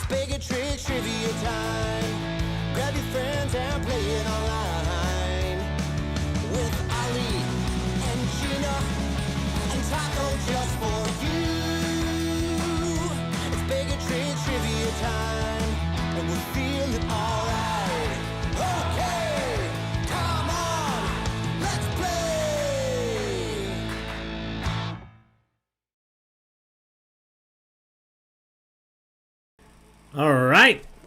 Baig of Tricks trivia time. Grab your friends and play it online. With Ali and Gina and Taco just for you. It's Baig of Tricks trivia time. And we'll feel it alright. Okay, come on, let's play.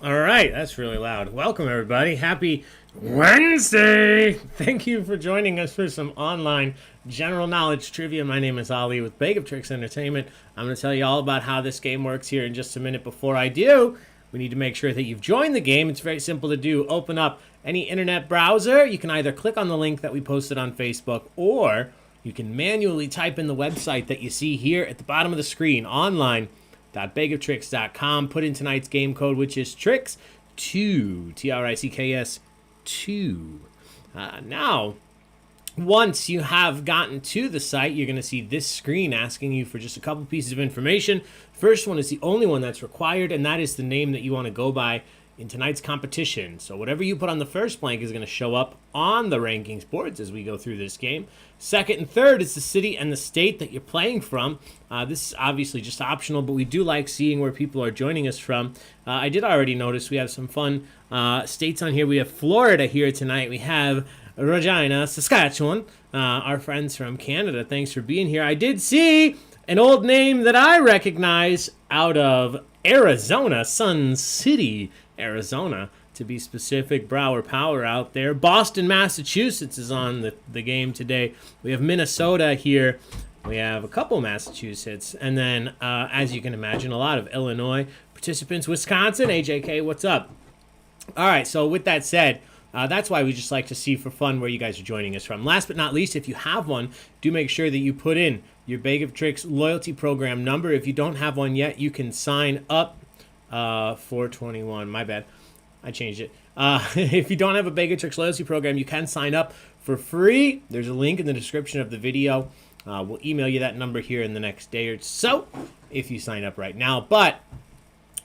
All right, that's really loud. Welcome, everybody. Happy Wednesday. Thank you for joining us for some online general knowledge trivia. My name is Ali with Baig of Tricks Entertainment. I'm going to tell you all about how this game works here in just a minute. Before I do, we need to make sure that you've joined the game. It's very simple to do. Open up any internet browser. You can either click on the link that we posted on Facebook, or you can manually type in the website that you see here at the bottom of the screen, online.baigoftricks.com. Put in tonight's game code, which is tricks2, Tricks 2. Now, once you have gotten to the site, you're going to see this screen asking you for just a couple pieces of information. First one is the only one that's required, and that is the name that you want to go by in tonight's competition. So whatever you put on the first blank is going to show up on the rankings boards as we go through this game. Second and third is the city and the state that you're playing from. This is obviously just optional, but we do like seeing where people are joining us from. I did already notice we have some fun states on here. We have Florida here tonight. We have Regina, Saskatchewan, our friends from Canada. Thanks for being here. I did see an old name that I recognize out of Arizona, Sun City, Arizona, to be specific. Brower Power out there. Boston, Massachusetts is on the game today. We have Minnesota here. We have a couple Massachusetts. And then, as you can imagine, a lot of Illinois participants. Wisconsin, AJK, what's up? All right, so with that said, that's why we just like to see for fun where you guys are joining us from. Last but not least, if you have one, do make sure that you put in your Baig of Tricks loyalty program number. If you don't have one yet, you can sign up. 421, my bad. I changed it. If you don't have a Baig of Tricks loyalty program, you can sign up for free. There's a link in the description of the video. We'll email you that number here in the next day or so if you sign up right now. But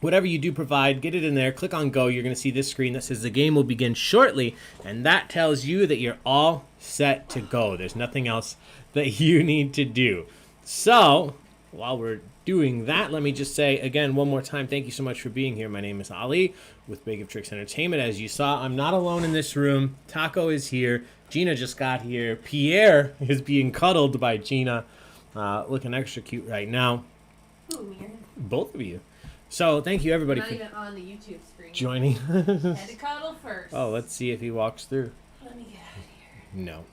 whatever you do provide, get it in there. Click on go. You're going to see this screen that says the game will begin shortly, and that tells you that you're all set to go. There's nothing else that you need to do. So while we're doing that, let me just say again one more time, thank you so much for being here. My name is Ali with Baig of Tricks Entertainment. As you saw, I'm not alone in this room. Taco is here. Gina just got here. Pierre is being cuddled by Gina, looking extra cute right now. Ooh, Mir. Both of you. So thank you everybody Not for even on the YouTube screen. joining. Had to cuddle first. Oh, let's see if he walks through. Let me get out of here. No.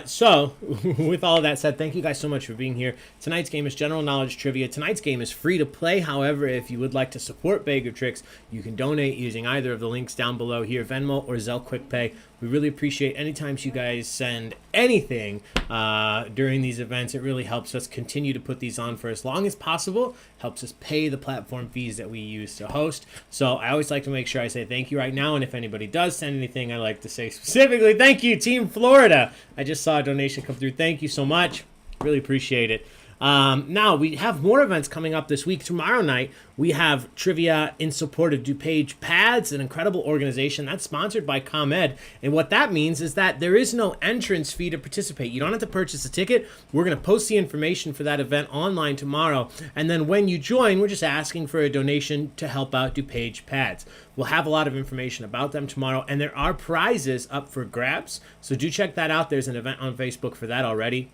So, with all of that said, thank you guys so much for being here. Tonight's game is General Knowledge Trivia. Tonight's game is free to play. However, if you would like to support Baig of Tricks, you can donate using either of the links down below here, Venmo or Zelle QuickPay. We really appreciate any times you guys send anything during these events. It really helps us continue to put these on for as long as possible. Helps us pay the platform fees that we use to host. So I always like to make sure I say thank you right now. And if anybody does send anything, I like to say specifically thank you, Team Florida. I just saw a donation come through. Thank you so much. Really appreciate it. Now, we have more events coming up this week. Tomorrow night, we have trivia in support of DuPage Pads, an incredible organization that's sponsored by ComEd. And what that means is that there is no entrance fee to participate. You don't have to purchase a ticket. We're going to post the information for that event online tomorrow. And then when you join, we're just asking for a donation to help out DuPage Pads. We'll have a lot of information about them tomorrow, and there are prizes up for grabs. So do check that out. There's an event on Facebook for that already.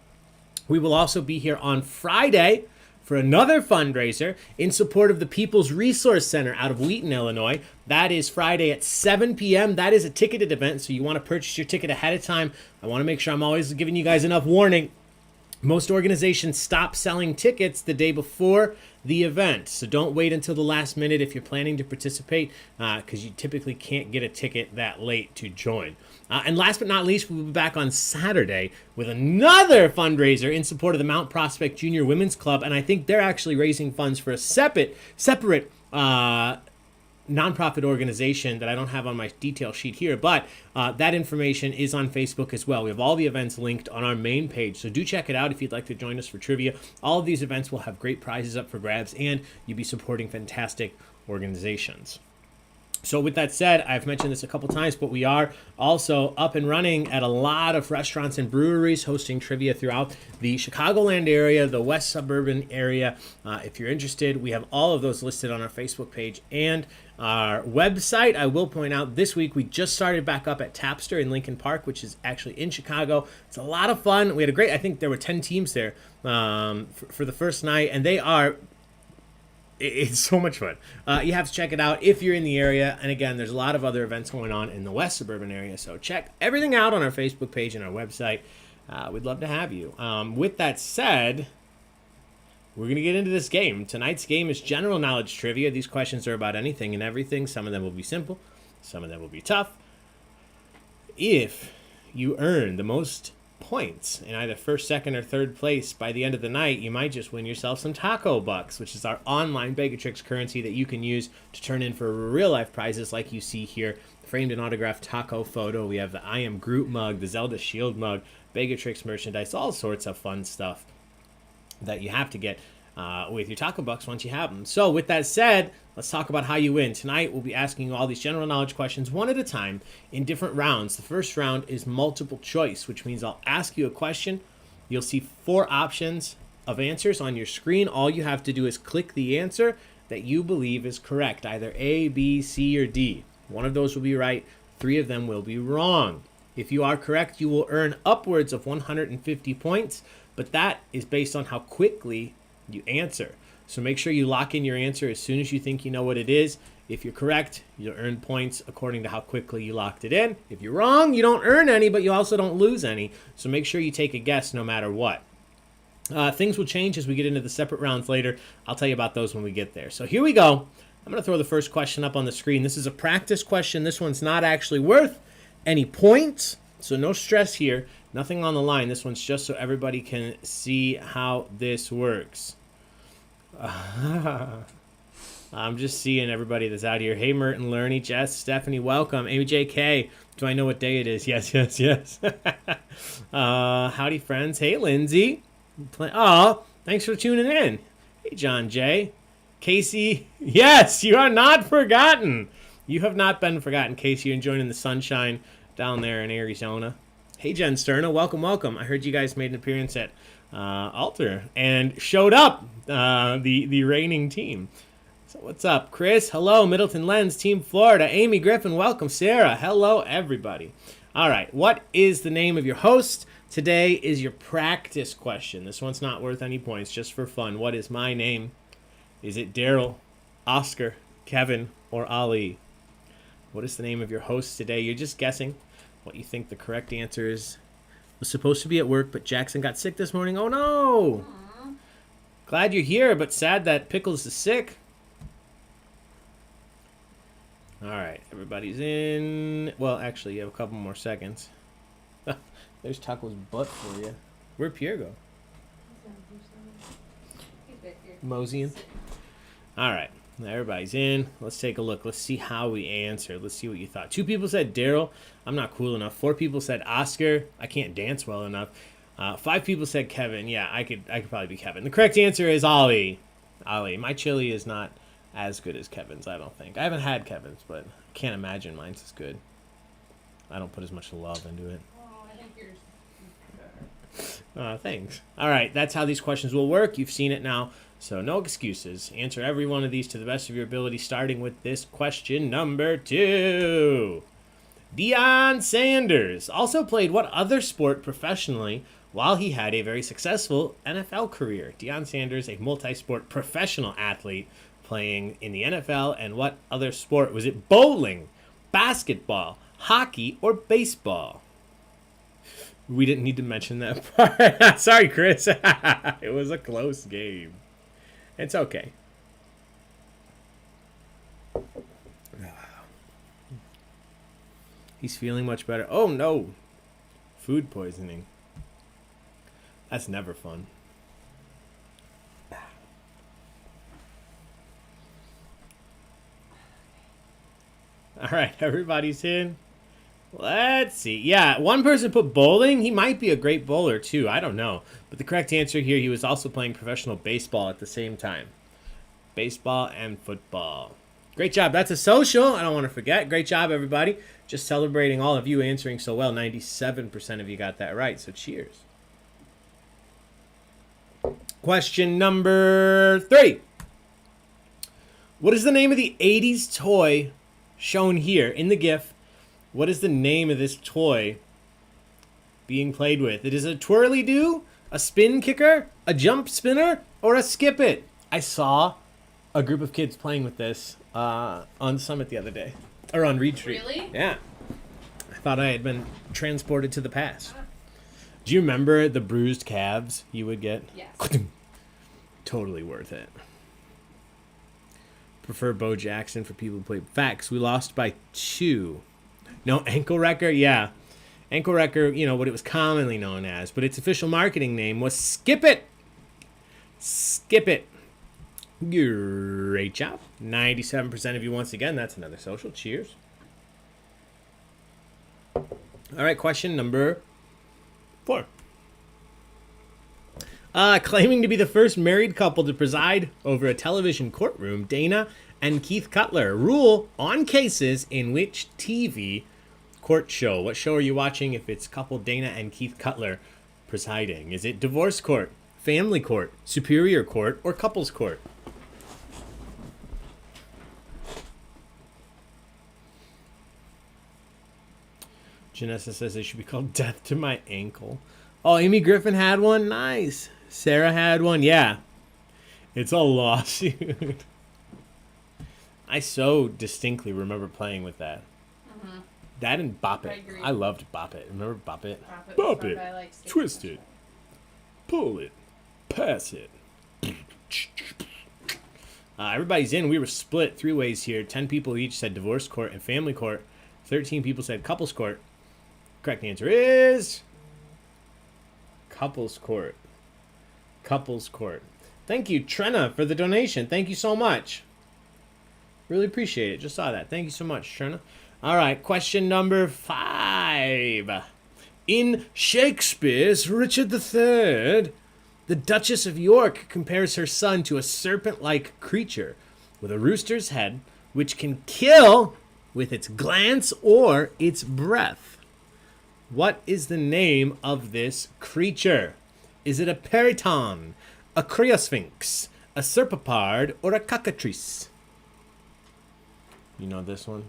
We will also be here on Friday for another fundraiser in support of the People's Resource Center out of Wheaton, Illinois. That is Friday at 7 p.m. That is a ticketed event, so you want to purchase your ticket ahead of time. I want to make sure I'm always giving you guys enough warning. Most organizations stop selling tickets the day before the event, so don't wait until the last minute if you're planning to participate, because you typically can't get a ticket that late to join. And last but not least, we'll be back on Saturday with another fundraiser in support of the Mount Prospect Junior Women's Club, and I think they're actually raising funds for a separate nonprofit organization that I don't have on my detail sheet here, but that information is on Facebook as well. We have all the events linked on our main page, so do check it out if you'd like to join us for trivia. All of these events will have great prizes up for grabs, and you'll be supporting fantastic organizations. So with that said, I've mentioned this a couple times, but we are also up and running at a lot of restaurants and breweries hosting trivia throughout the Chicagoland area, the West Suburban area. If you're interested, we have all of those listed on our Facebook page and our website. I will point out this week we just started back up at Tapster in Lincoln Park, which is actually in Chicago. It's a lot of fun. We had a great, I think there were 10 teams there for the first night, and it's so much fun. You have to check it out if you're in the area. And again, there's a lot of other events going on in the West Suburban area. So check everything out on our Facebook page and our website. We'd love to have you. With that said, we're going to get into this game. Tonight's game is general knowledge trivia. These questions are about anything and everything. Some of them will be simple. Some of them will be tough. If you earn the most points in either first, second, or third place by the end of the night, you might just win yourself some taco bucks, which is our online Baig-O-Tricks currency that you can use to turn in for real life prizes like you see here. Framed and autographed taco photo. We have the I Am Groot mug, the Zelda Shield mug, Baig-O-Tricks merchandise, all sorts of fun stuff that you have to get with your taco bucks once you have them. So with that said, let's talk about how you win. Tonight we'll be asking you all these general knowledge questions one at a time in different rounds. The first round is multiple choice, which means I'll ask you a question. You'll see 4 options of answers on your screen. All you have to do is click the answer that you believe is correct, either A, B, C, or D. One of those will be right. 3 of them will be wrong. If you are correct, you will earn upwards of 150 points, but that is based on how quickly you answer. So make sure you lock in your answer as soon as you think you know what it is. If you're correct, you'll earn points according to how quickly you locked it in. If you're wrong, you don't earn any, but you also don't lose any. So make sure you take a guess no matter what. Things will change as we get into the separate rounds later. I'll tell you about those when we get there. So here we go. I'm going to throw the first question up on the screen. This is a practice question. This one's not actually worth any points, so no stress here. Nothing on the line. This one's just so everybody can see how this works. I'm just seeing everybody that's out here. Hey, Merton, Lerny, Jess, Stephanie, welcome. Amy JK, do I know what day it is? Yes. Howdy, friends. Hey, Lindsay. Oh, thanks for tuning in. Hey, John J. Casey, yes, you are not forgotten. You have not been forgotten, Casey. You're enjoying the sunshine down there in Arizona. Hey, Jen Sterna, welcome. I heard you guys made an appearance at Altar and showed up, the reigning team. So what's up, Chris? Hello, Middleton Lens, Team Florida. Amy Griffin, welcome. Sarah, hello, everybody. All right, what is the name of your host? Today is your practice question. This one's not worth any points, just for fun. What is my name? Is it Daryl, Oscar, Kevin, or Ali? What is the name of your host today? You're just guessing what you think the correct answer is. Was supposed to be at work, but Jackson got sick this morning. Oh, no. Aww. Glad you're here, but sad that Pickles is sick. All right, everybody's in. Well, actually, you have a couple more seconds. There's Taco's butt for you. Where'd Pierre go? He's back here. Moseying. All right, everybody's in. Let's take a look. Let's see how we answered. Let's see what you thought. 2 people said Daryl. I'm not cool enough. 4 people said Oscar. I can't dance well enough. 5 people said Kevin. Yeah, I could probably be Kevin. The correct answer is Ali. Ali. My chili is not as good as Kevin's, I don't think. I haven't had Kevin's, but I can't imagine mine's is good. I don't put as much love into it. Oh, I think yours is better. Thanks. All right, that's how these questions will work. You've seen it now, so no excuses. Answer every one of these to the best of your ability, starting with this question number 2. Deion Sanders also played what other sport professionally while he had a very successful NFL career? Deion Sanders, a multi-sport professional athlete playing in the NFL, and what other sport? Was it bowling, basketball, hockey, or baseball? We didn't need to mention that part. Sorry, Chris. It was a close game. It's okay. He's feeling much better. Oh, no. Food poisoning. That's never fun. All right, everybody's in. Let's see. Yeah, one person put bowling. He might be a great bowler, too. I don't know. But the correct answer here, he was also playing professional baseball at the same time. Baseball and football. Great job. That's a social. I don't want to forget. Great job, everybody. Just celebrating all of you answering so well. 97% of you got that right. So cheers. Question number 3. What is the name of the 80s toy shown here in the GIF? What is the name of this toy being played with? It is a twirly-doo, a spin kicker, a jump spinner, or a skip it. I saw a group of kids playing with this on Summit the other day. Or on Retreat. Really? Yeah. I thought I had been transported to the past. Do you remember the bruised calves you would get? Yes. Totally worth it. Prefer Bo Jackson for people who play. Facts. We lost by 2. No, ankle wrecker? Yeah. Ankle wrecker, you know, what it was commonly known as. But its official marketing name was Skip It. Skip It. Great job. 97% of you once again. That's another social. Cheers. All right, question number 4. Claiming to be the first married couple to preside over a television courtroom, Dana and Keith Cutler rule on cases in which TV court show. What show are you watching if it's couple Dana and Keith Cutler presiding? Is it divorce court, family court, superior court, or couples court? Janessa says they should be called Death to My Ankle. Oh, Amy Griffin had one? Nice. Sarah had one? Yeah. It's a lawsuit. I so distinctly remember playing with that. Mm-hmm. That and Bop It. I loved Bop It. Remember Bop It? Bop it. Twist it. Pull it. Pass it. Everybody's in. We were split 3 ways here. 10 people each said divorce court and family court. 13 people said couples court. Correct answer is couples court. Couples court. Thank you, Trenna, for the donation. Thank you so much. Really appreciate it. Just saw that. Thank you so much, Trenna. All right, question number 5. In Shakespeare's Richard III, the Duchess of York compares her son to a serpent-like creature with a rooster's head, which can kill with its glance or its breath. What is the name of this creature? Is it a periton, a criosphinx, a serpapard, or a cockatrice? You know this one?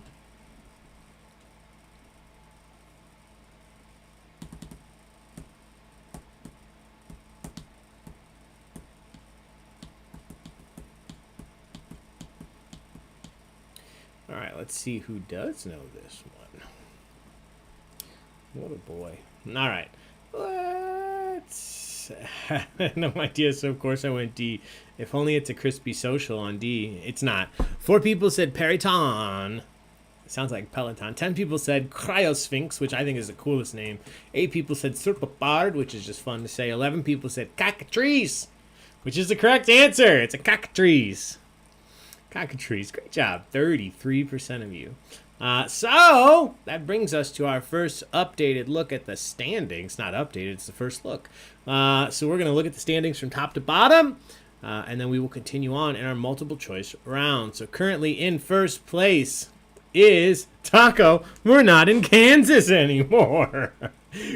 All right, let's see who does know this one. What a boy. All right. Let's... no idea, so of course I went D. If only it's a crispy social on D. It's not. 4 people said periton. Sounds like Peloton. 10 people said criosphinx, which I think is the coolest name. 8 people said serpapard, which is just fun to say. 11 people said cockatrice, which is the correct answer. It's a cockatrice. Cockatrice. Great job. 33% of you. So that brings us to our first updated look at the standings. Not updated, it's the first look. So we're going to look at the standings from top to bottom, and then we will continue on in our multiple choice round. So currently in first place is Taco. We're not in Kansas anymore.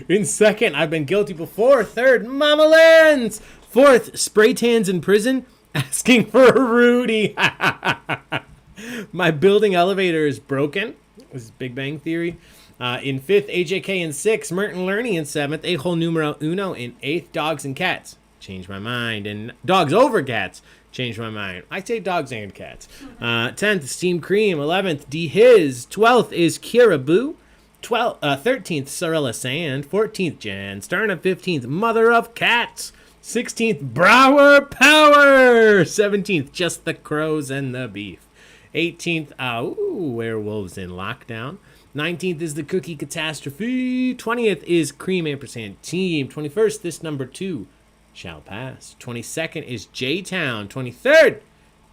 In second, I've been guilty before. Third, Mama Lens. Fourth, Spray Tans in prison asking for a Rudy. My building elevator is broken. This is Big Bang Theory. In fifth, AJK in sixth. Merton Learning in seventh. A whole numero uno in eighth. Dogs and cats. Changed my mind. And dogs over cats. Changed my mind. I say dogs and cats. 10th, Steam Cream. 11th, D His. 12th is Kiraboo. 13th, Sorella Sand. 14th, Jan Sterna. 15th, Mother of Cats. 16th, Brower Power. 17th, Just the Crows and the Beef. 18th, Werewolves in Lockdown. 19th is the Cookie Catastrophe. 20th is Cream Ampersand Team. 21st, this number 2 shall pass. 22nd is J-Town. 23rd,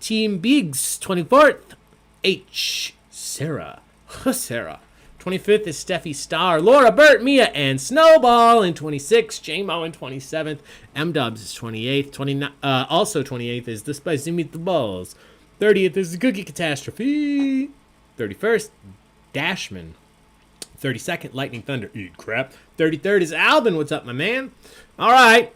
Team Biggs. 24th, H. Sarah. 25th is Steffi Star, Laura, Burt, Mia, and Snowball in 26th. J-Mo in 27th. M-Dubs is 28th. Also 28th is The Spicy Meatballs. 30th is the Cookie Catastrophe. 31st, Dashman. 32nd, Lightning Thunder. Eat crap. 33rd is Albin. What's up, my man? All right.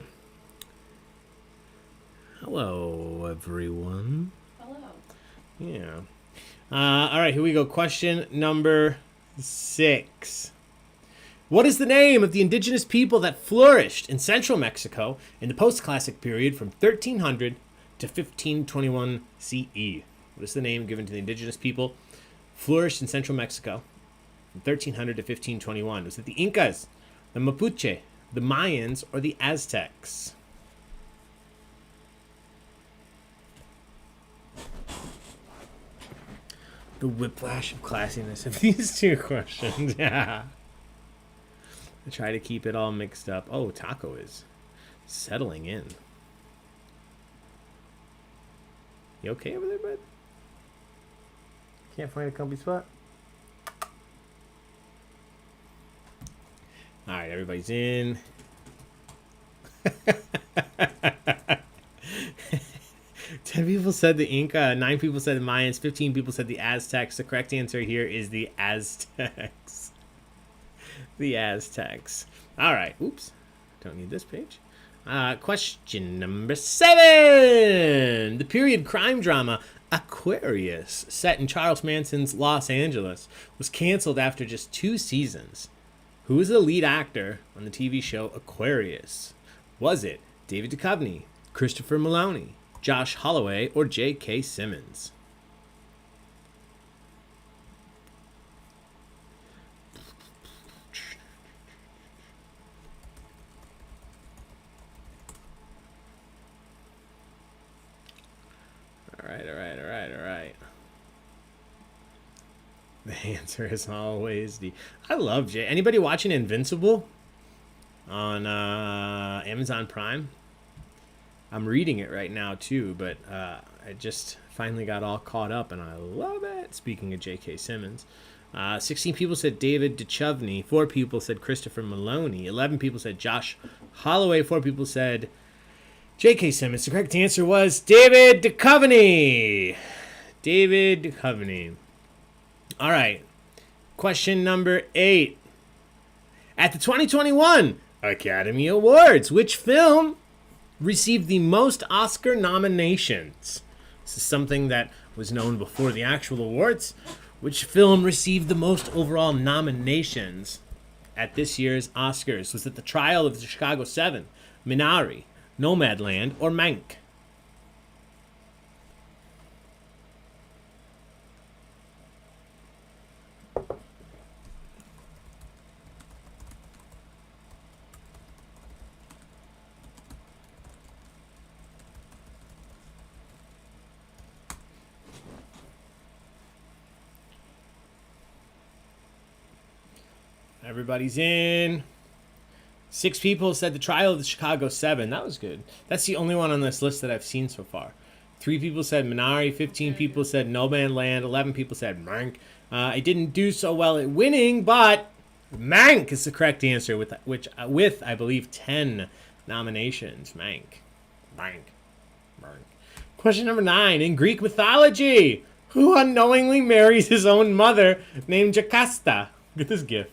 Hello, everyone. Hello. Yeah. All right, here we go. Question number 6. What is the name of the indigenous people that flourished in central Mexico in the post-classic period from 1300 to 1521 CE? What is the name given to the indigenous people flourished in central Mexico from 1300 to 1521? Was it the Incas, the Mapuche, the Mayans, or the Aztecs? The whiplash of classiness of these two questions. Yeah. I try to keep it all mixed up. Oh, Taco is settling in. You okay over there, bud? Can't find a comfy spot? All right, everybody's in. 10 people said the Inca, 9 people said the Mayans, 15 people said the Aztecs. The correct answer here is the Aztecs. The Aztecs. All right. Oops. Don't need this page. Question number 7. The period crime drama Aquarius, set in Charles Manson's Los Angeles, was canceled after just 2 seasons. Who was the lead actor on the TV show Aquarius? Was it David Duchovny, Christopher Maloney, Josh Holloway, or J.K. Simmons? All right. The answer is always D. I love J. Anybody watching Invincible on Amazon Prime? I'm reading it right now too, but I just finally got all caught up and I love it. Speaking of J.K. Simmons, 16 people said David Duchovny, 4 people said Christopher Maloney, 11 people said Josh Holloway, 4 people said J.K. Simmons. The correct answer was David Duchovny. David Duchovny. All right. Question number 8. At the 2021 Academy Awards, which film received the most Oscar nominations? This is something that was known before the actual awards. Which film received the most overall nominations at this year's Oscars? Was it The Trial of the Chicago 7, Minari, Nomadland, or Mank? Everybody's in. 6 people said The Trial of the Chicago 7. That was good. That's the only one on this list that I've seen so far. 3 people said Minari. 15 people said No Man Land. 11 people said Mank. It didn't do so well at winning, but Mank is the correct answer with I believe 10 nominations. Mank. Question number 9. In Greek mythology, who unknowingly marries his own mother named Jocasta? Look at this gif.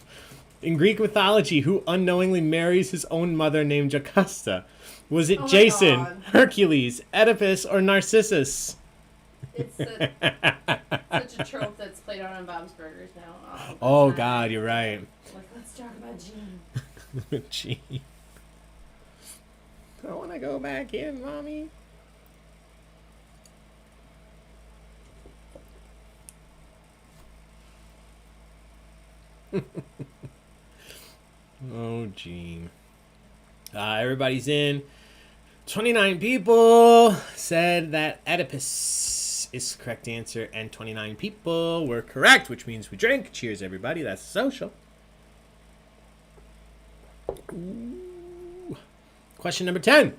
In Greek mythology, who unknowingly marries his own mother named Jocasta? Was it Jason, God. Hercules, Oedipus, or Narcissus? It's such a trope that's played out on Bob's Burgers now. Oh, God, you're right. Like, let's talk about Gene. Gee. I want to go back in, Mommy. Oh, Gene. Everybody's in. 29 people said that Oedipus is the correct answer, and 29 people were correct, which means we drink. Cheers, everybody. That's social. Ooh. Question number 10.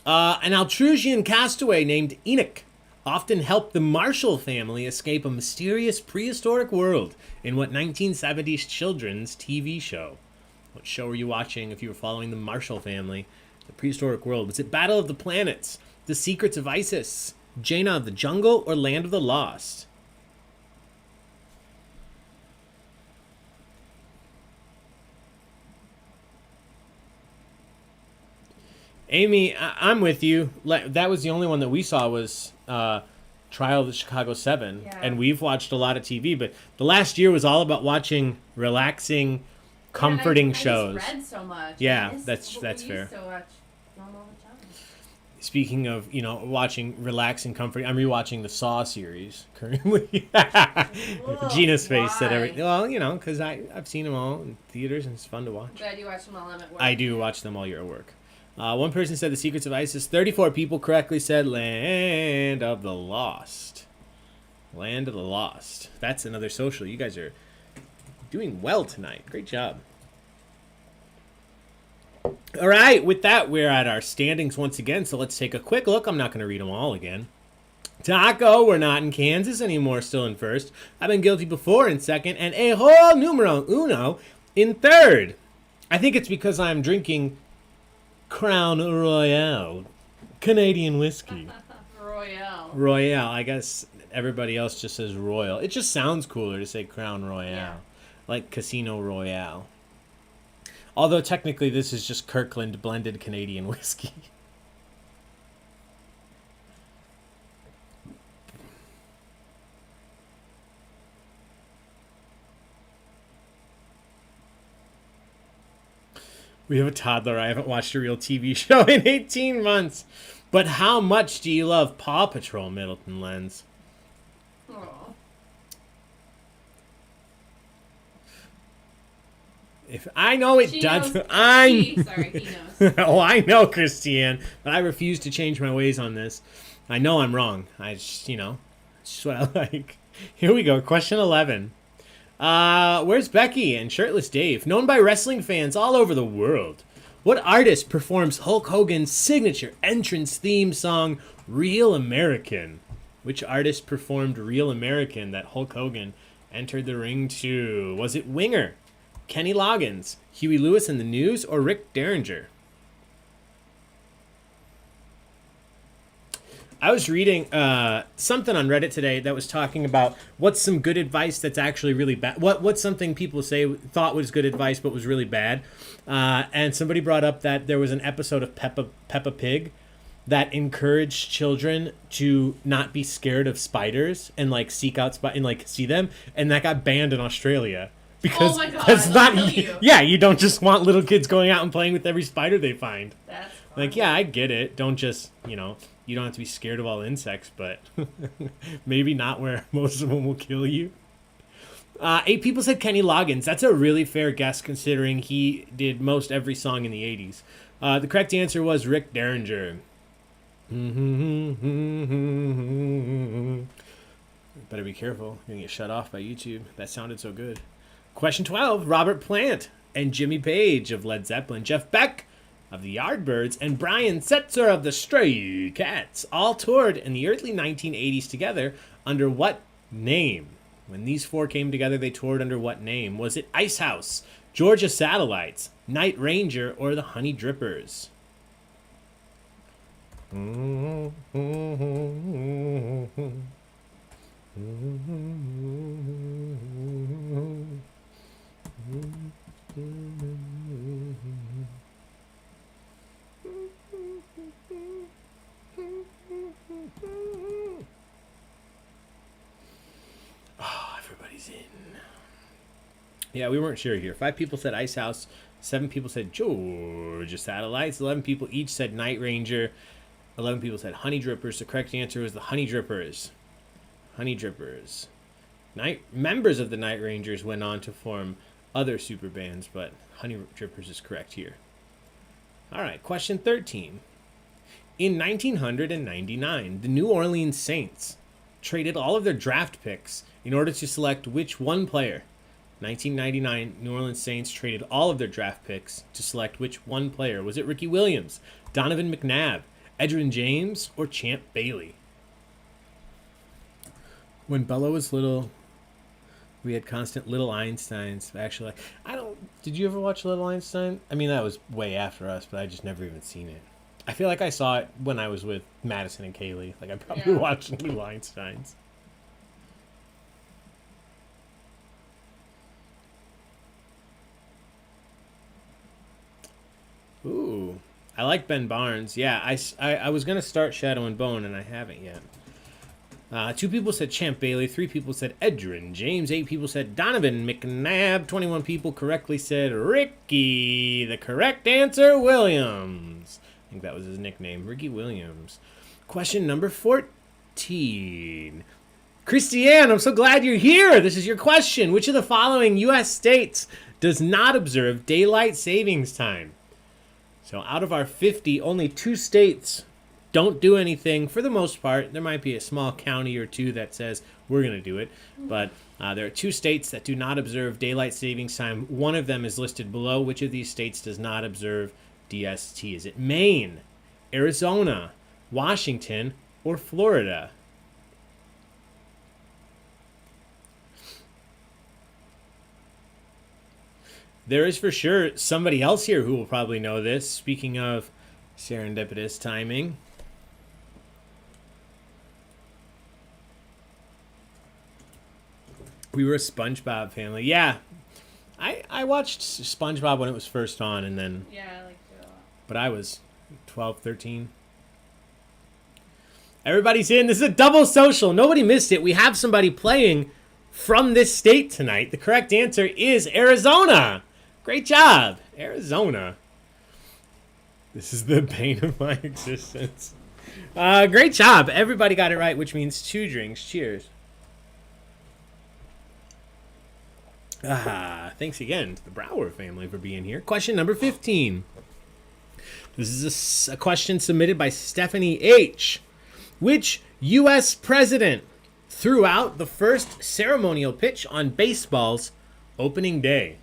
An Altrusian castaway named Enoch often helped the Marshall family escape a mysterious prehistoric world in what 1970s children's TV show? What show were you watching if you were following the Marshall family? The prehistoric world. Was it Battle of the Planets, The Secrets of Isis, Jaina of the Jungle, or Land of the Lost? Amy, I'm with you. That was the only one that we saw was Trial of the Chicago 7. Yeah. And we've watched a lot of TV, but the last year was all about watching relaxing, comforting shows. I just read so much. Yeah, I missed that's what we fair. used to watch film all the time. Speaking of, watching relaxing, comforting, I'm rewatching the Saw series currently. Whoa, Gina's face said why? everything. Well, because I've seen them all in theaters and it's fun to watch. Glad you watched them while I'm at work. I do watch them while you're at work. One person said The Secrets of Isis. 34 people correctly said Land of the Lost. Land of the Lost. That's another social. You guys are doing well tonight. Great job. All right, with that, we're at our standings once again, so let's take a quick look. I'm not going to read them all again. Taco, we're not in Kansas anymore, still in first. I've been guilty before in second, and a whole numero uno in third. I think it's because I'm drinking Crown Royale, Canadian whiskey. Royale. I guess everybody else just says Royal. It just sounds cooler to say Crown Royale, Yeah. like Casino Royale. Although technically this is just Kirkland blended Canadian whiskey. We have a toddler. I haven't watched a real TV show in 18 months. But how much do you love Paw Patrol, Middleton Lens? Aw. If I know it She does, knows- I Sorry, he knows. oh, I know, Kristie-Anne, but I refuse to change my ways on this. I know I'm wrong. I just, it's just what I like. Here we go. Question 11. Where's Becky and Shirtless Dave? Known by wrestling fans all over the world. What artist performs Hulk Hogan's signature entrance theme song, Real American? Which artist performed Real American that Hulk Hogan entered the ring to? Was it Winger, Kenny Loggins, Huey Lewis and the News, or Rick Derringer? I was reading something on Reddit today that was talking about what's some good advice that's actually really bad. What's something people thought was good advice but was really bad. And somebody brought up that there was an episode of Peppa Pig that encouraged children to not be scared of spiders and seek out and see them, and that got banned in Australia. Because Oh my God, that's they'll not kill you. Yeah, you don't just want little kids going out and playing with every spider they find. That's fun. Yeah, I get it. Don't just, you don't have to be scared of all insects, but maybe not where most of them will kill you. 8 people said Kenny Loggins. That's a really fair guess considering he did most every song in the 80s. The correct answer was Rick Derringer. Better be careful. You're going to get shut off by YouTube. That sounded so good. Question 12. Robert Plant and Jimmy Page of Led Zeppelin, Jeff Beck of the Yardbirds, and Brian Setzer of the Stray Cats all toured in the early 1980s together under what name? When these 4 came together, they toured under what name? Was it Ice House, Georgia Satellites, Night Ranger, or the Honey Drippers? Oh, everybody's in. Yeah, we weren't sure here. 5 people said Ice House. 7 people said Georgia Satellites. 11 people each said Night Ranger. 11 people said Honey Drippers. The correct answer was the Honey Drippers. Honey Drippers. Members of the Night Rangers went on to form other super bands, but Honey Drippers is correct here. All right, question 13. In 1999, the New Orleans Saints traded all of their draft picks in order to select which one player. 1999, New Orleans Saints traded all of their draft picks to select which one player. Was it Ricky Williams, Donovan McNabb, Edgerrin James, or Champ Bailey? When Bella was little, we had constant Little Einsteins. Actually, did you ever watch Little Einstein? I mean, that was way after us, but I just never even seen it. I feel like I saw it when I was with Madison and Kaylee. Like, I probably watched New Einsteins. Ooh. I like Ben Barnes. Yeah, I was going to start Shadow and Bone, and I haven't yet. 2 people said Champ Bailey. 3 people said Edrin James. 8 people said Donovan McNabb. 21 people correctly said Ricky. The correct answer, Williams. I think that was his nickname, Ricky Williams. Question number 14. Kristie-Anne, I'm so glad you're here. This is your question. Which of the following U.S. states does not observe daylight savings time? So out of our 50, only 2 states don't do anything for the most part. There might be a small county or 2 that says we're going to do it. But there are 2 states that do not observe daylight savings time. One of them is listed below. Which of these states does not observe DST? Is it Maine, Arizona, Washington, or Florida? There is for sure somebody else here who will probably know this. Speaking of serendipitous timing. We were a SpongeBob family. Yeah. I watched SpongeBob when it was first on, and then... Yeah, I liked it a lot. But I was 12, 13. Everybody's in. This is a double social. Nobody missed it. We have somebody playing from this state tonight. The correct answer is Arizona. Great job, Arizona. This is the bane of my existence. Great job. Everybody got it right, which means 2 drinks. Cheers. Thanks again to the Brower family for being here. Question number 15. This is a question submitted by Stephanie H. Which U.S. president threw out the first ceremonial pitch on baseball's opening day?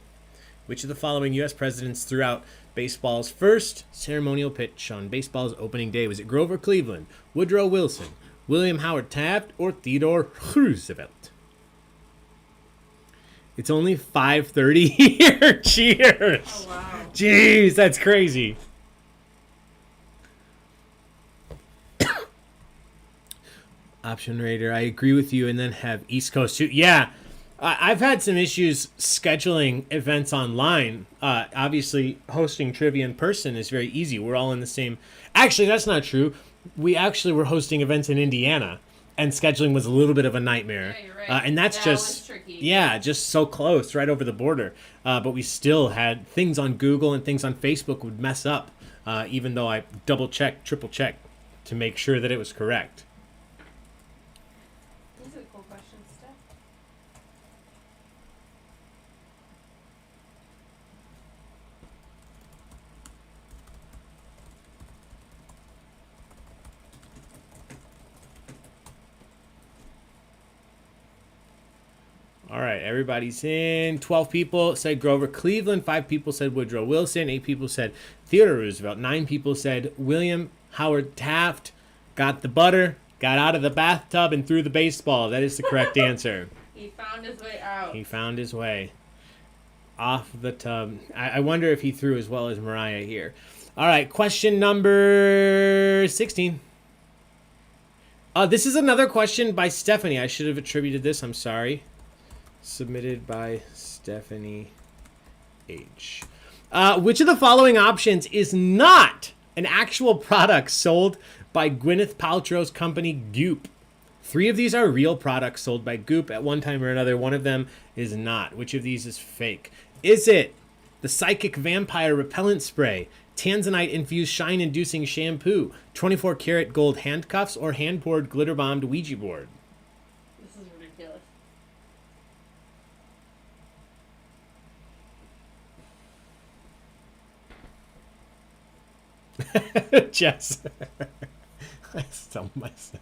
Which of the following U.S. presidents threw out baseball's first ceremonial pitch on baseball's opening day? Was it Grover Cleveland, Woodrow Wilson, William Howard Taft, or Theodore Roosevelt? It's only 5:30 here. Cheers. Oh, wow. Jeez, that's crazy. Option Raider, I agree with you, and then have East Coast too. Yeah, I've had some issues scheduling events online. Obviously, hosting trivia in person is very easy. We're all in the same... Actually, that's not true. We actually were hosting events in Indiana, and scheduling was a little bit of a nightmare. Yeah, you're right. And that's that just... was tricky. Yeah, just so close, right over the border. But we still had things on Google and things on Facebook would mess up, even though I double-checked, triple-checked to make sure that it was correct. These are cool questions, Steph. All right, everybody's in. 12 people said Grover Cleveland. 5 people said Woodrow Wilson. 8 people said Theodore Roosevelt. 9 people said William Howard Taft. Got the butter, got out of the bathtub, and threw the baseball. That is the correct answer. He found his way out. He found his way off the tub. I wonder if he threw as well as Mariah here. All right, question number 16. This is another question by Stephanie. I should have attributed this. I'm sorry. Submitted by Stephanie H. Which of the following options is not an actual product sold by Gwyneth Paltrow's company Goop? 3 of these are real products sold by Goop at one time or another. One of them is not. Which of these is fake? Is it the Psychic Vampire Repellent Spray, Tanzanite-infused shine-inducing shampoo, 24-karat gold handcuffs, or hand-poured glitter-bombed Ouija board? This is ridiculous. Jess. I stumped myself.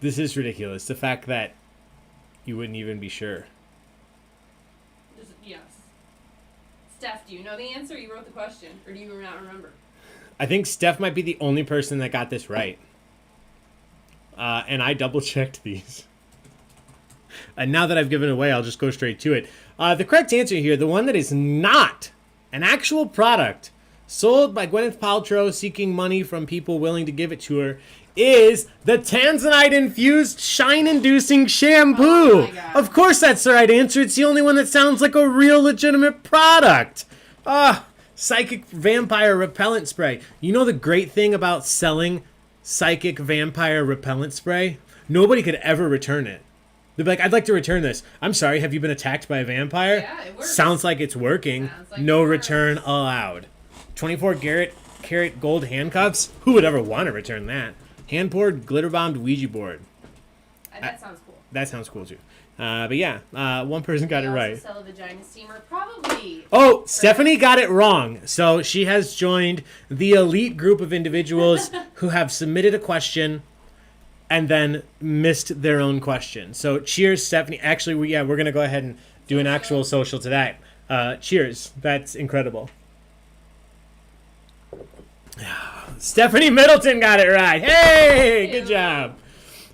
This is ridiculous. The fact that you wouldn't even be sure. Yes. Steph, do you know the answer? You wrote the question, or do you not remember? I think Steph might be the only person that got this right. And I double-checked these. And now that I've given it away, I'll just go straight to it. The correct answer here, the one that is not an actual product sold by Gwyneth Paltrow seeking money from people willing to give it to her, is the Tanzanite-infused shine-inducing shampoo. Oh my God. Of course that's the right answer. It's the only one that sounds like a real legitimate product. Psychic vampire repellent spray. You know the great thing about selling psychic vampire repellent spray? Nobody could ever return it. They'd be like, I'd like to return this. I'm sorry, have you been attacked by a vampire? Yeah, it works. Sounds like it's working. Sounds like No it works. return allowed. 24 karat gold handcuffs? Who would ever want to return that? Hand-poured, glitter-bombed Ouija board. That sounds cool. That sounds cool, too. But yeah, one person got They it also right. sell a vagina steamer, probably. Oh, Stephanie got it wrong. So she has joined the elite group of individuals who have submitted a question and then missed their own question. So cheers, Stephanie. Actually, we're going to go ahead and do an actual social to that. Cheers. That's incredible. Stephanie Middleton got it right. Hey, good job.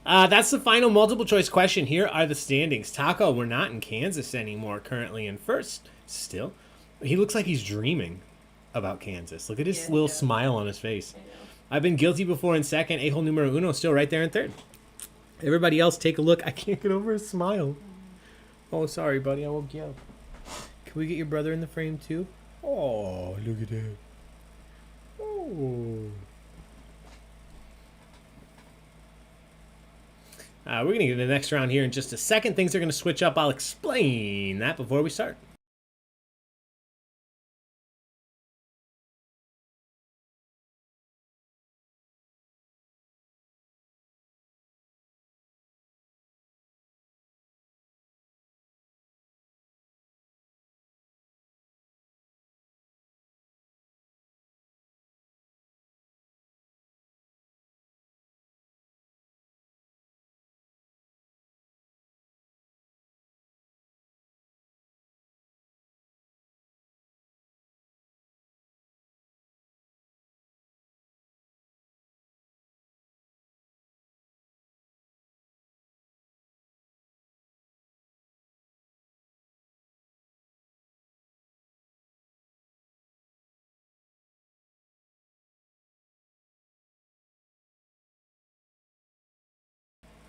That's the final multiple choice question. Here are the standings. Taco, we're not in Kansas anymore, currently in first still. He looks like he's dreaming about Kansas. Look at his little smile on his face. I know. I've been guilty before in second. A-hole numero uno still right there in third. Everybody else, take a look. I can't get over his smile. Oh, sorry, buddy. I woke you up. Can we get your brother in the frame, too? Oh, look at that. Oh. We're going to get to the next round here in just a second. Things are going to switch up. I'll explain that before we start.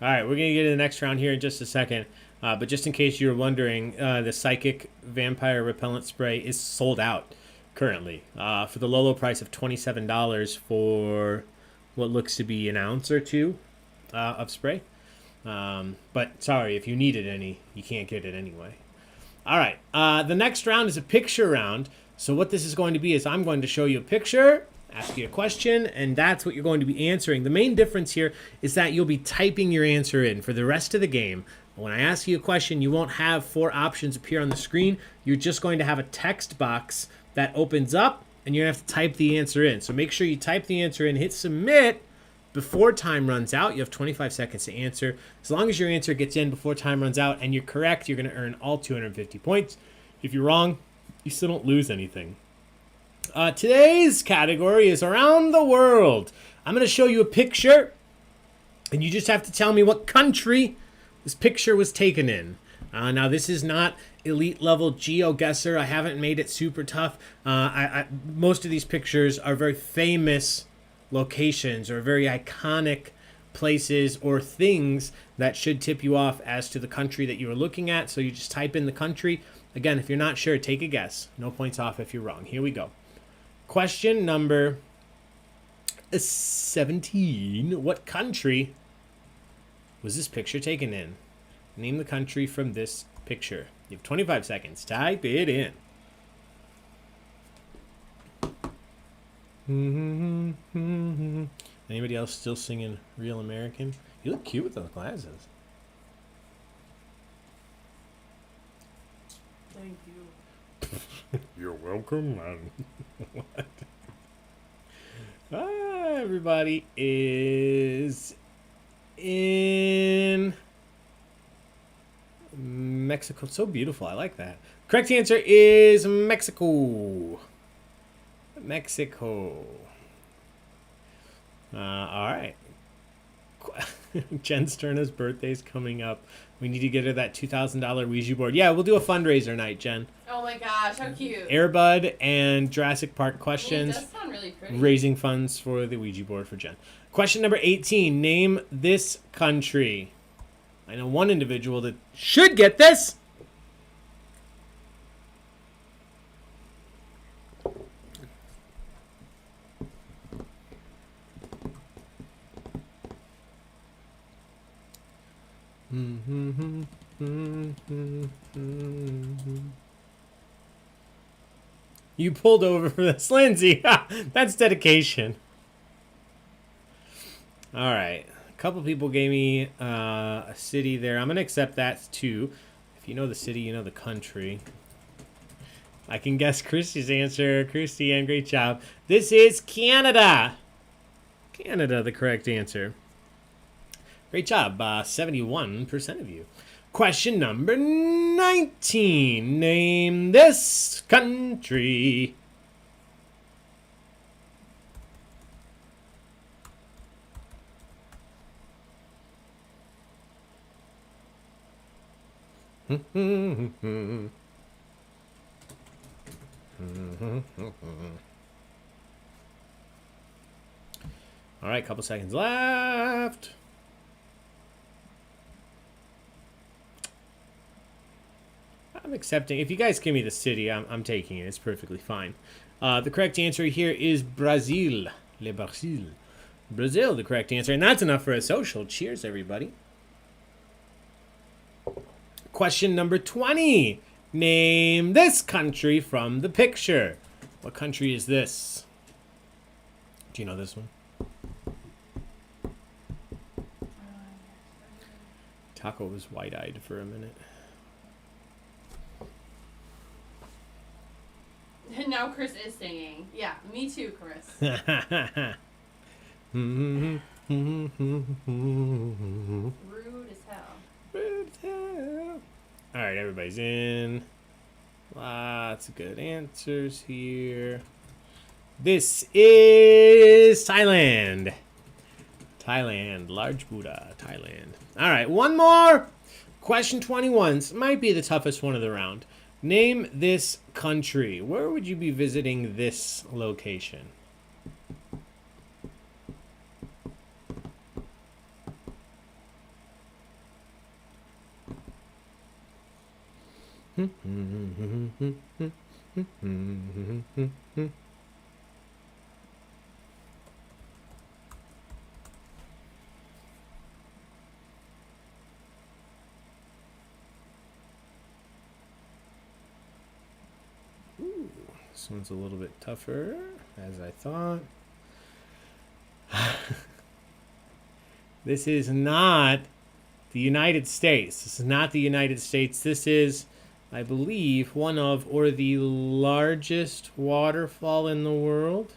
All right, we're going to get to the next round here in just a second. But just in case you're wondering, the Psychic Vampire Repellent Spray is sold out currently for the low, low price of $27 for what looks to be an ounce or two of spray. But sorry, if you needed any, you can't get it anyway. All right, the next round is a picture round. So what this is going to be is I'm going to show you a picture, ask you a question, and that's what you're going to be answering. The main difference here is that you'll be typing your answer in for the rest of the game. When I ask you a question, you won't have 4 options appear on the screen. You're just going to have a text box that opens up, and you're going to have to type the answer in. So make sure you type the answer in, hit submit before time runs out. You have 25 seconds to answer. As long as your answer gets in before time runs out and you're correct, you're going to earn all 250 points. If you're wrong, you still don't lose anything. Today's category is around the world. I'm going to show you a picture, and you just have to tell me what country this picture was taken in. Now, this is not elite level GeoGuessr. I haven't made it super tough. Most of these pictures are very famous locations or very iconic places or things that should tip you off as to the country that you are looking at. So you just type in the country. Again, if you're not sure, take a guess. No points off if you're wrong. Here we go. Question number 17. What country was this picture taken in? Name the country from this picture. You have 25 seconds. Type it in. Anybody else still singing Real American? You look cute with those glasses. Thank you. You're welcome, man. What? Everybody is in Mexico. So beautiful. I like that. Correct answer is Mexico. Mexico. All right. Jen Sterna's birthday's coming up. We need to get her that $2,000 Ouija board. Yeah, we'll do a fundraiser night, Jen. Oh, Oh my gosh, how cute. Airbud and Jurassic Park questions. It does sound really pretty. Raising funds for the Ouija board for Jen. Question number 18. Name this country. I know one individual that should get this. You pulled over for this, Lindsay. That's dedication. All right. A couple people gave me a city there. I'm going to accept that too. If you know the city, you know the country. I can guess Kristie's answer. Kristie-Anne, great job. This is Canada. Canada, the correct answer. Great job. 71% of you. Question number 19. Name this country. All right, couple seconds left. I'm accepting. If you guys give me the city, I'm taking it. It's perfectly fine. The correct answer here is Brazil. Le Brazil. Brazil, the correct answer. And that's enough for a social. Cheers, everybody. Question number 20. Name this country from the picture. What country is this? Do you know this one? Taco was wide-eyed for a minute. And now Chris is singing. Yeah, me too, Chris. Rude as hell. Rude as hell. All right, everybody's in. Lots of good answers here. This is Thailand. Thailand. Large Buddha. Thailand. All right, one more. Question 21. This might be the toughest one of the round. Name this country. Where would you be visiting this location? This one's a little bit tougher, as I thought. This is not the United States. This is not the United States. This is, I believe, one of or the largest waterfall in the world.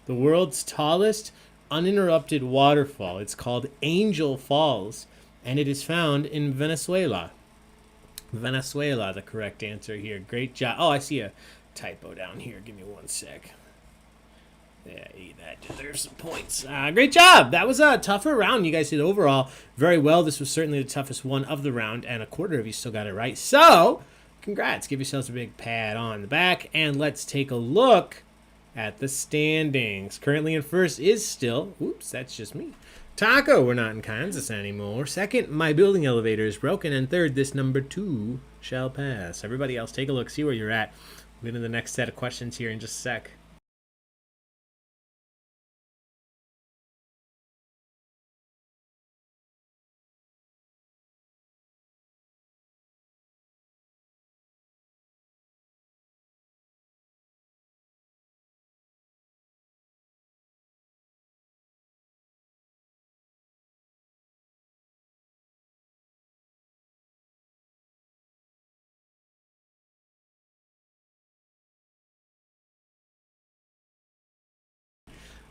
The world's tallest uninterrupted waterfall. It's called Angel Falls, and it is found in Venezuela. Venezuela, the correct answer here. Great job. Oh, I see a typo down here. Give me one sec. Yeah, that deserves some points. Great job. That was a tougher round. You guys did overall very well. This was certainly the toughest one of the round, and a quarter of you still got it right. So, congrats. Give yourselves a big pat on the back, and let's take a look at the standings. Currently in first is still, oops, that's just me, Taco. We're not in Kansas anymore. Second, my building elevator is broken, and third, this number 2 shall pass. Everybody else, take a look, see where you're at. We'll get into the next set of questions here in just a sec.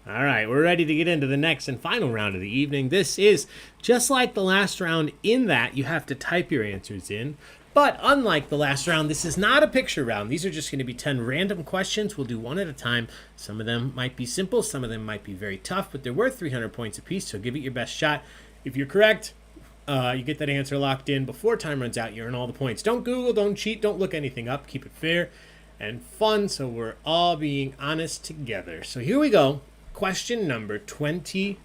All right, we're ready to get into the next and final round of the evening. This is just like the last round in that you have to type your answers in. But unlike the last round, this is not a picture round. These are just going to be 10 random questions. We'll do one at a time. Some of them might be simple. Some of them might be very tough, but they're worth 300 points apiece, so give it your best shot. If you're correct, You get that answer locked in before time runs out. You earn all the points. Don't Google, don't cheat, don't look anything up. Keep it fair and fun so we're all being honest together. So here we go. Question number 22.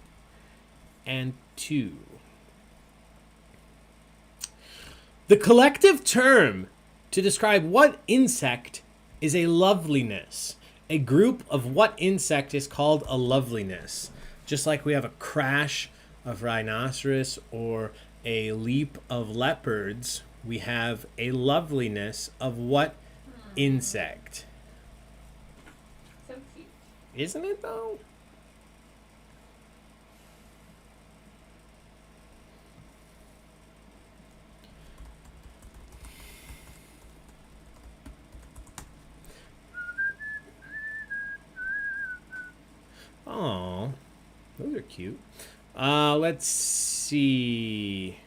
The collective term to describe what insect is a loveliness. A group of what insect is called a loveliness? Just like we have a crash of rhinoceros or a leap of leopards, we have a loveliness of what insect? So cute. Isn't it though? Oh, those are cute. Let's see.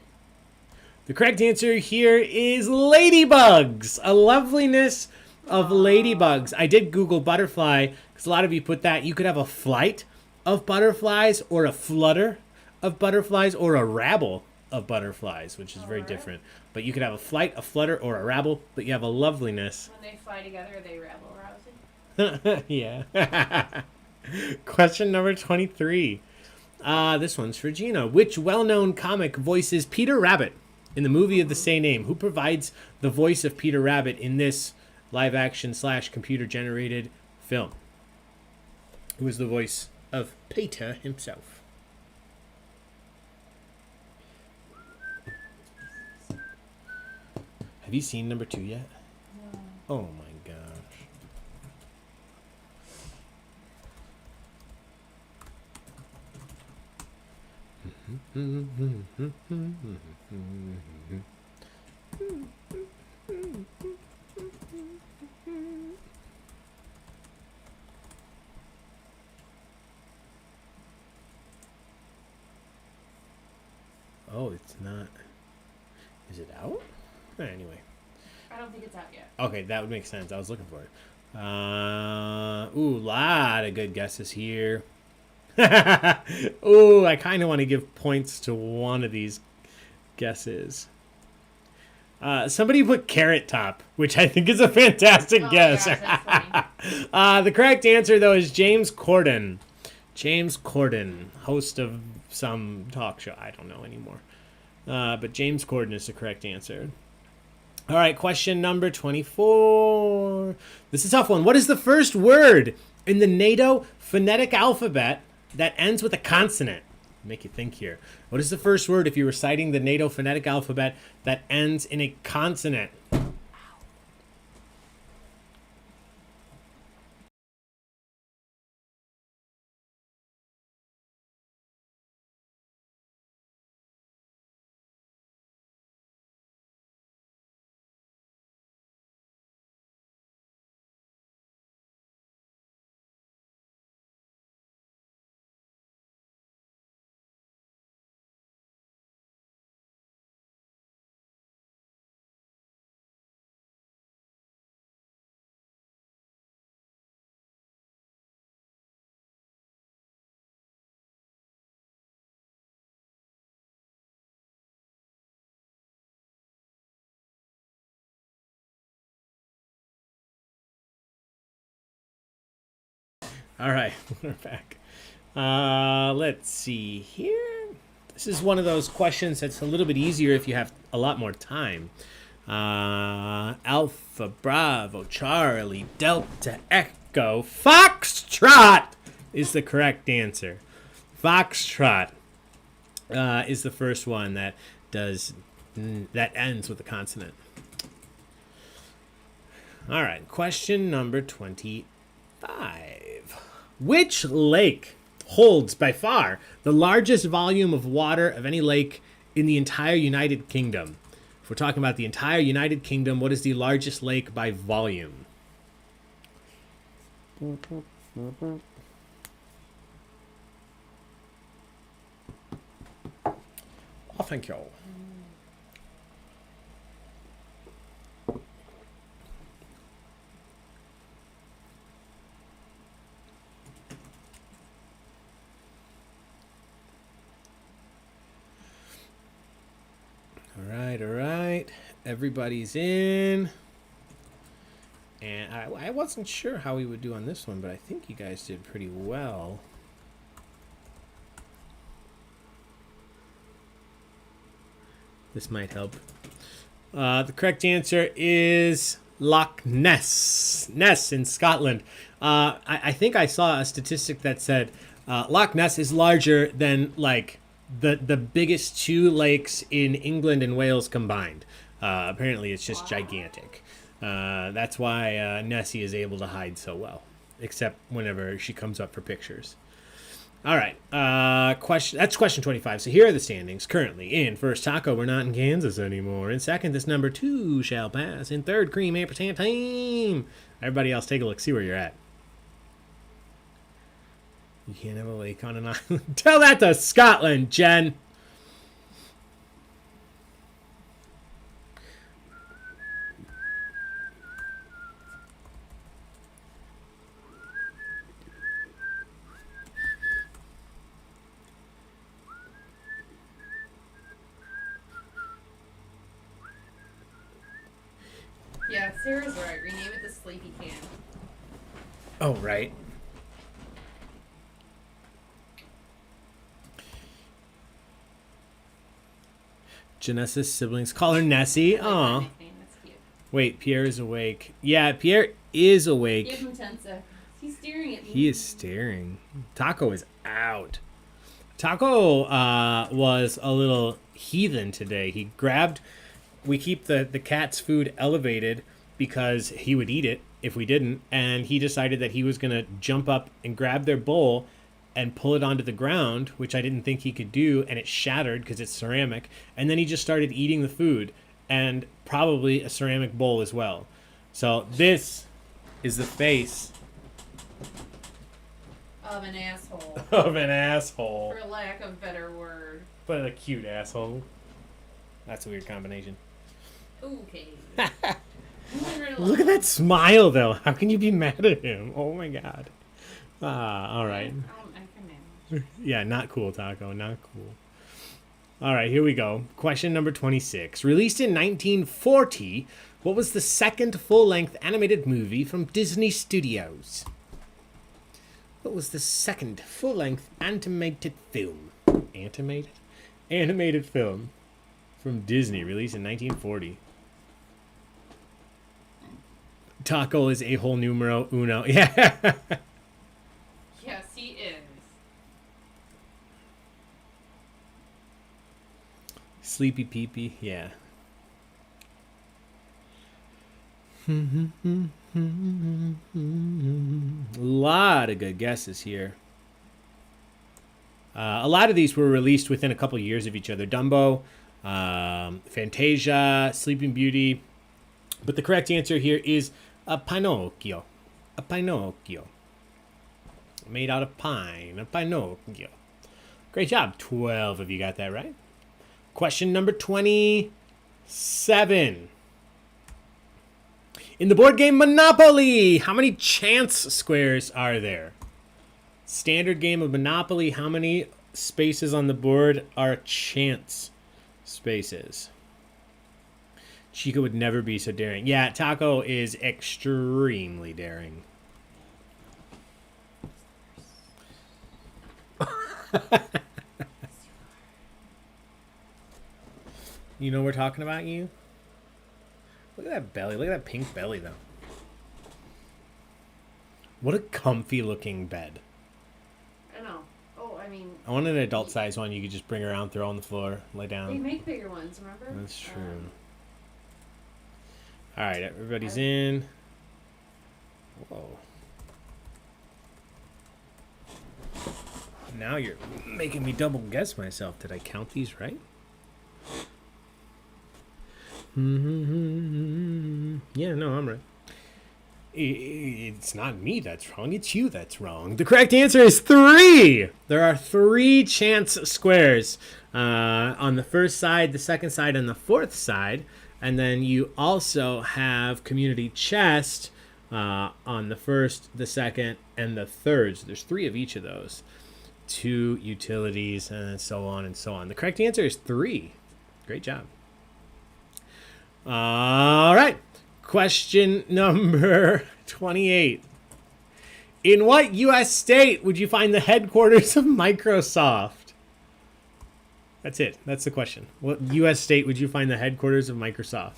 The correct answer here is ladybugs. A loveliness of ladybugs. I did Google butterfly because a lot of you put that. You could have a flight of butterflies or a flutter of butterflies or a rabble of butterflies, which is very different. But you could have a flight, a flutter, or a rabble, but you have a loveliness. When they fly together, are they rabble rousing? Yeah. Question number 23. This one's for Gina. Which well-known comic voices Peter Rabbit in the movie of the same name? Who provides the voice of Peter Rabbit in this live-action / computer-generated film? Who is the voice of Peter himself? Have you seen number 2 yet? No. Oh my gosh. Oh, it's not. Is it out? Anyway. I don't think it's out yet. Okay, that would make sense. I was looking for it. Ooh, lot of good guesses here. Ooh, I kind of want to give points to one of these guesses. Somebody put Carrot Top, which I think is a fantastic guess. Gosh, that's funny. The correct answer, though, is James Corden. James Corden, host of some talk show. I don't know anymore. But James Corden is the correct answer. All right, question number 24. This is a tough one. What is the first word in the NATO phonetic alphabet that ends with a consonant? Make you think here. What is the first word if you're reciting the NATO phonetic alphabet that ends in a consonant? All right, we're back. Let's see here. This is one of those questions that's a little bit easier if you have a lot more time. Alpha, Bravo, Charlie, Delta, Echo, Foxtrot is the correct answer. Foxtrot is the first one that ends with a consonant. All right, question number 25. Which lake holds by far the largest volume of water of any lake in the entire United Kingdom? If we're talking about the entire United Kingdom, what is the largest lake by volume? Oh, thank you. Everybody's in. And I wasn't sure how we would do on this one, but I think you guys did pretty well. This might help. The correct answer is Loch Ness. Ness in Scotland. I think I saw a statistic that said Loch Ness is larger than like the biggest two lakes in England and Wales combined. Apparently it's just gigantic. That's why Nessie is able to hide so well, except whenever she comes up for pictures. All right, that's question 25. So here are the standings currently. In first, Taco, we're not in Kansas anymore. In second, this number 2 shall pass. In third, Cream Ampersand Team. Everybody else, take a look. See where you're at. You can't have a lake on an island. Tell that to Scotland, Jen. Yeah, Sarah's right. Rename it the Sleepy Can. Oh, right. Janessa's siblings call her Nessie. Aw. That's cute. Wait, Pierre is awake. Yeah, Pierre is awake. Give him 10 seconds. He's staring at me. He is staring. Taco is out. Taco was a little heathen today. He grabbed... We keep the cat's food elevated because he would eat it if we didn't. And he decided that he was going to jump up and grab their bowl and pull it onto the ground, which I didn't think he could do. And it shattered because it's ceramic. And then he just started eating the food, and probably a ceramic bowl as well. So this is the face Of an asshole. of an asshole. For lack of a better word. But a cute asshole. That's a weird combination. Okay. Look at that smile, though. How can you be mad at him? Oh, my God. All right. I can manage. Yeah, not cool, Taco. Not cool. All right, here we go. Question number 26. Released in 1940, what was the second full-length animated movie from Disney Studios? What was the second full-length animated film? Animated film from Disney, released in 1940. Taco is a whole numero uno. Yeah. Yes, he is. Sleepy peepee. Yeah. A lot of good guesses here. A lot of these were released within a couple years of each other. Dumbo, Fantasia, Sleeping Beauty. But the correct answer here is a Pinocchio. A Pinocchio. Made out of pine. A Pinocchio. Great job. 12 of you got that right. Question number 27. In the board game Monopoly, how many chance squares are there? Standard game of Monopoly, how many spaces on the board are chance spaces? Chica would never be so daring. Yeah, Taco is extremely daring. You know we're talking about you? Look at that belly. Look at that pink belly, though. What a comfy looking bed. I know. Oh, I mean... I want an adult size one you could just bring around, throw on the floor, lay down. They make bigger ones, remember? That's true. All right, everybody's in. Whoa. Now you're making me double guess myself. Did I count these right? Yeah, no, I'm right. It's not me that's wrong. It's you that's wrong. The correct answer is 3. There are 3 chance squares on the first side, the second side, and the fourth side. And then you also have community chest on the first, the second, and the third. So there's 3 of each of those. 2 utilities, and so on and so on. The correct answer is 3. Great job. All right. Question number 28. In what U.S. state would you find the headquarters of Microsoft? That's it. That's the question. What U.S. state would you find the headquarters of Microsoft?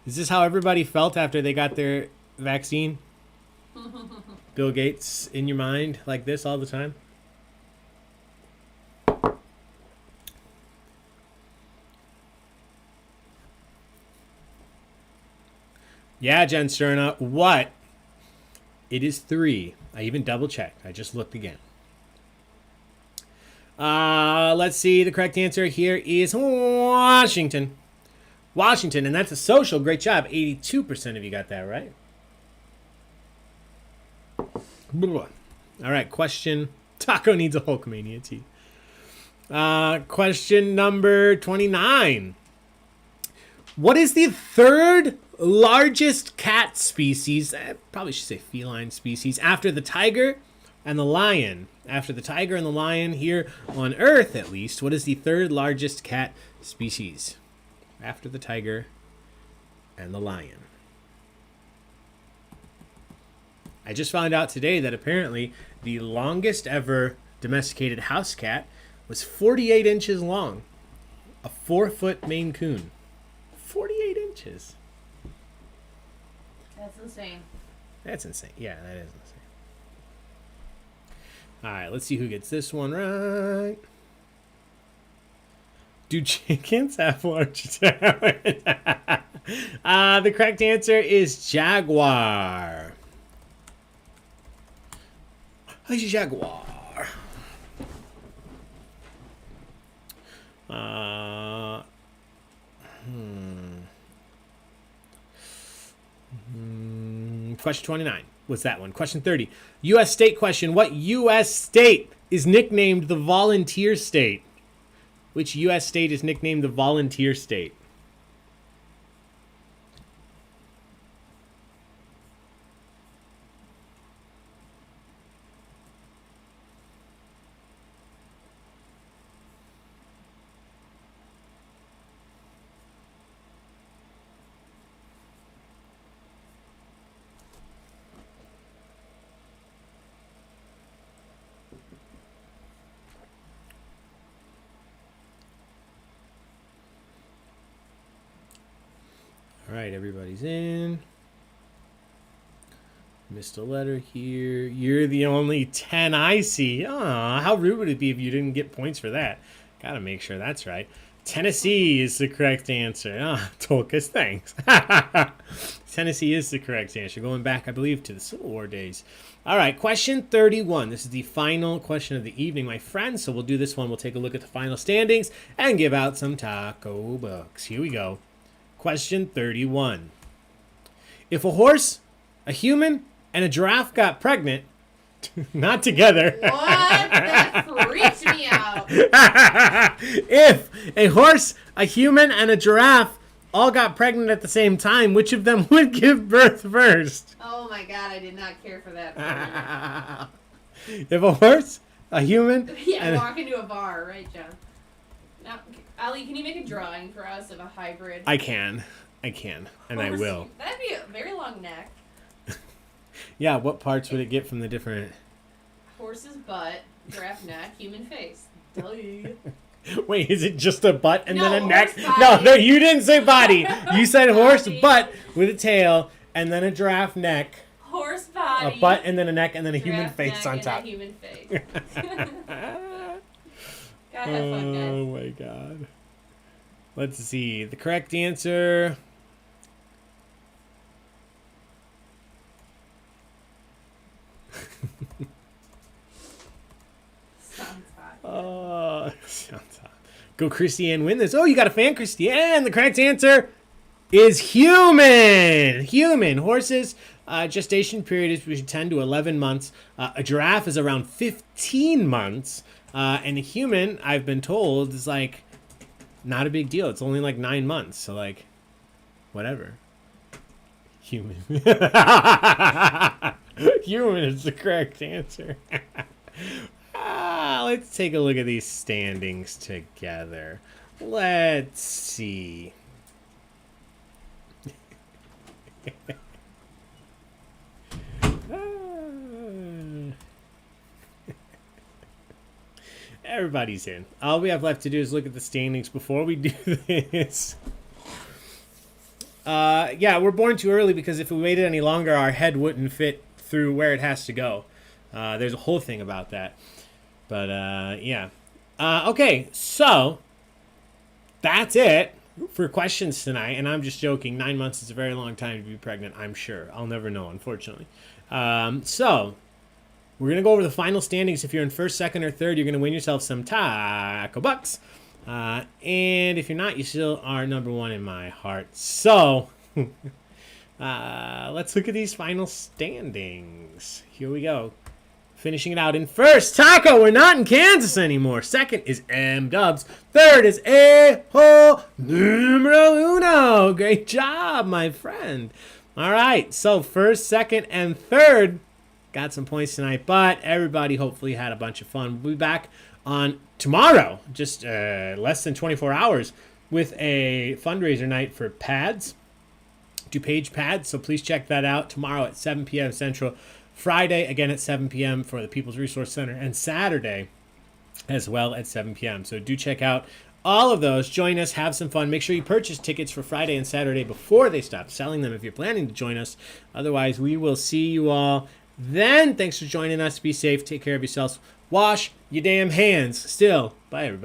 Is this how everybody felt after they got their vaccine? Bill Gates in your mind like this all the time? Yeah, Jen Sterna. What? It is 3. I even double checked. I just looked again. Let's see. The correct answer here is Washington. Washington, and that's a social. Great job. 82% of you got that right. All right, question. Taco needs a Hulkamania tea. Question number 29. What is the third largest cat species? I probably should say feline species. After the tiger and the lion. After the tiger and the lion here on Earth, at least. What is the third largest cat species? After the tiger and the lion. I just found out today that apparently the longest ever domesticated house cat was 48 inches long. A 4-foot Maine Coon. 48 inches. That's insane. That's insane. Yeah, that is insane. All right, let's see who gets this one right. Do chickens have large talent? The correct answer is jaguar. A jaguar. Question 29 was that one. Question 30. U.S. state question. What U.S. state is nicknamed the volunteer state? Which U.S. state is nicknamed the volunteer state? All right, everybody's in. Missed a letter here. You're the only 10 I see. Aw, how rude would it be if you didn't get points for that? Gotta make sure that's right. Tennessee is the correct answer. Ah, Tolkas, thanks. Tennessee is the correct answer. Going back, I believe, to the Civil War days. All right, question 31. This is the final question of the evening, my friends. So we'll do this one. We'll take a look at the final standings and give out some taco bucks. Here we go. Question 31. If a horse, a human, and a giraffe got pregnant, not together. What? That freaks me out. If a horse, a human, and a giraffe all got pregnant at the same time, which of them would give birth first? Oh my god, I did not care for that. If a horse, a human, Yeah, walk into a bar, right, John? Now, Ali, can you make a drawing for us of a hybrid? I can, and I will. That'd be a very long neck. Yeah, what parts would it get from the different... Horse's butt, giraffe neck, human face. Duh. Wait, is it just a butt and then a No, neck? horse body. No, you didn't say body. You said horse Body. butt with a tail and then a giraffe neck. Horse body. A butt and then a neck and then a human giraffe face neck, on and top. a human face. Gotta have fun, guys. Oh my god. Let's see. The correct answer... Sounds hot. Sounds hot. Go Kristie-Anne, win this. Oh, you got a fan, Kristie-Anne. The correct answer is human. Human. Horses, gestation period is between 10 to 11 months. A giraffe is around 15 months. And a human, I've been told, is like not a big deal. It's only like 9 months. So like, whatever. Human. Human is the correct answer. Let's take a look at these standings together. Let's see. Everybody's in. All we have left to do is look at the standings before we do this. Yeah, we're born too early because if we waited any longer, our head wouldn't fit through where it has to go. There's a whole thing about that. But, yeah. Okay, so that's it for questions tonight. And I'm just joking. 9 months is a very long time to be pregnant, I'm sure. I'll never know, unfortunately. So we're going to go over the final standings. If you're in first, second, or third, you're going to win yourself some taco bucks. And if you're not, you still are number one in my heart. So let's look at these final standings. Here we go. Finishing it out in first, Taco. We're not in Kansas anymore. Second is M Dubs. Third is Ejo Numero Uno. Great job, my friend. All right. So first, second, and third got some points tonight, but everybody hopefully had a bunch of fun. We'll be back on tomorrow, just less than 24 hours, with a fundraiser night for pads, DuPage pads. So please check that out tomorrow at 7 p.m. Central. Friday, again at 7 p.m. for the People's Resource Center, and Saturday as well at 7 p.m. So do check out all of those. Join us, have some fun. Make sure you purchase tickets for Friday and Saturday before they stop selling them if you're planning to join us. Otherwise, we will see you all then. Thanks for joining us. Be safe. Take care of yourselves. Wash your damn hands. Still. Bye, everybody.